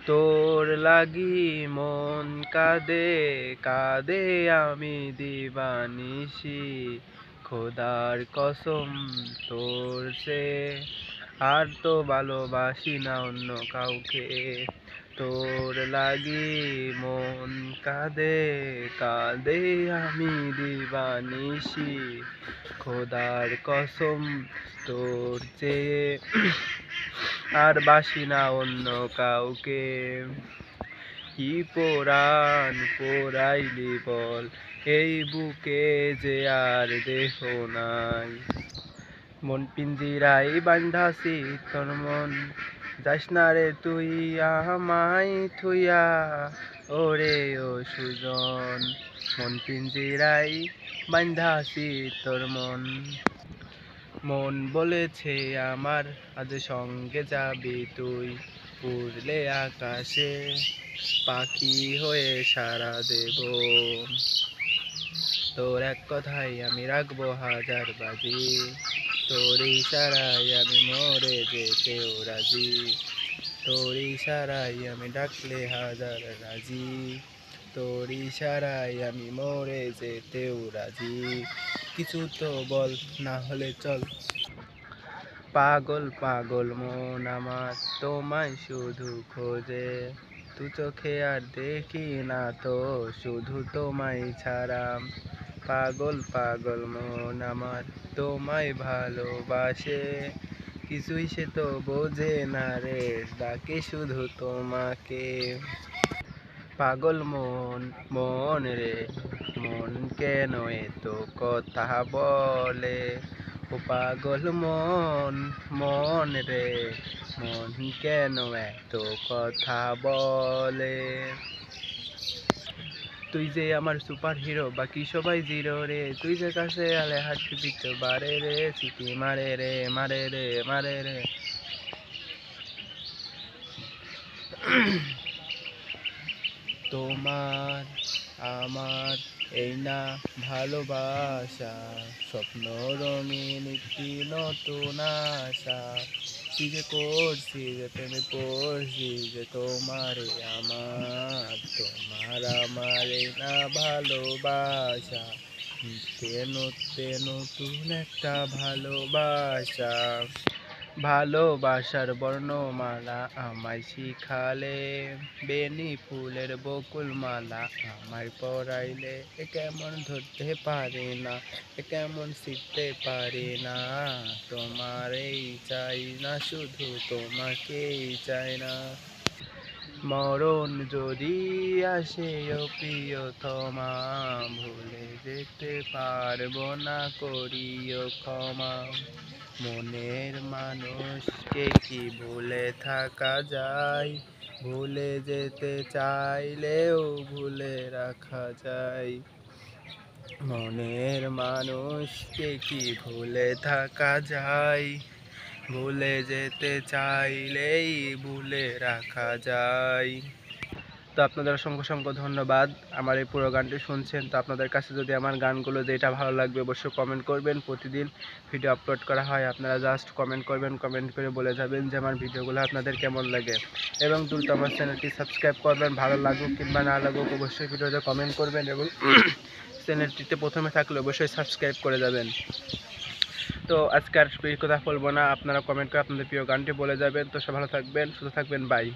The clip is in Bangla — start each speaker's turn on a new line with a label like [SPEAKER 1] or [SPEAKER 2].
[SPEAKER 1] তোর লাগি মন কাঁদে কাঁদে আমি দিবানিশি, খোদার কসম তোর সে আর তো ভালোবাসি না অন্য কাউকে। তোর লাগি মন কাঁদে কাঁদে আমি দিবানিশি, খোদার কসম তোর চেয়ে আর বাসি না অন্য কাউকে। কি পোড়ান পোড়াইলি বল, এই বুকে যে আর দেহ নাই। মন পিঞ্জিরাই বান্ধাছি তোর মন, যাস না রে তুই আমায় থুইয়া, ওরে ও সুজন। মন পিঞ্জিরাই বান্ধাছি তোর মন, মন বলেছে আমার আজ সঙ্গে যাবি তুই, উড়লে আকাশে পাখি হয়ে সাড়া দেব। তোর এক কথাই আমি রাখবো হাজার বাজি, তোর ইশারায় আমি মরে যেতেও রাজি। তোর ইশারায় আমি ডাকলে হাজার রাজি, তোর ইশারায় আমি মরে যেতেও রাজি। কিছু তো বল না হলে চল। পাগল পাগল মন আমার তোমায় শুধু খোঁজে, দু চোখে আর দেখি না তো শুধু তোমায় ছাড়া। পাগল পাগল মন আমার তোমায় ভালোবাসে, কিছুই সে তো বোঝে না রে, ডাকে শুধু তোমাকে। পাগল মন মন রে মন কেন এত কথা বলে, ও পাগল মন মন রে মন কেন এত কথা বলে। তুই যে আমার সুপার হিরো, বাকি সবাই জিরো রে, তুই যে কাছে আলে হাঁটতে পিতে বারে রে, সিটি মারে রে মারে রে মারে রে। তোমার আমার এই না ভালোবাসা, স্বপ্ন রঙিন একটি নতুন আশা। কি যে করছি যে প্রেমে পড়ছি যে তোমারে আমার, তোমার আমার এই না ভালোবাসা, নিত্যে নতুন একটা ভালোবাসা। ভালোবাসার বর্ণমালা আমায় শিখালে, বেনি ফুলের বকুল মালা আমায় পরাইলে, এ কেমন ধরতে পারি না, এ কেমন শিখতে পারি না। তোমারেই চাই না শুধু তোমাকেই চাই না। মরণ যদি আসে ও প্রিয়তমা, ভুলে যেতে পারবো না করিও ক্ষমা। মনের মানুষকে কি ভুলে থাকা যায়, ভুলে যেতে চাইলেও ভুলে রাখা যায়। মনের মানুষকে কি ভুলে থাকা যায়, ভুলে যেতে চাইলেই ভুলে রাখা যায়। তো আপনাদের অসংখ্য অসংখ্য ধন্যবাদ আমার এই পুরো গানটি শুনছেন। তো আপনাদের কাছে যদি আমার গানগুলো যেটা ভালো লাগবে অবশ্যই কমেন্ট করবেন। প্রতিদিন ভিডিও আপলোড করা হয়, আপনারা জাস্ট কমেন্ট করবেন, কমেন্ট করে বলে যাবেন যে আমার ভিডিওগুলো আপনাদের কেমন লাগে। এবং দ্রুত আমার চ্যানেলটি সাবস্ক্রাইব করবেন, ভালো লাগুক কিংবা না লাগুক অবশ্যই ভিডিওতে কমেন্ট করবেন, এবং চ্যানেলটিতে প্রথমে থাকলে অবশ্যই সাবস্ক্রাইব করে যাবেন। তো আজকে আর বেশি কথা বলবো না, আপনারা কমেন্ট করে আপনাদের প্রিয় গানটি বলে যাবেন। তো সব ভালো থাকবেন, সুস্থ থাকবেন, বাই।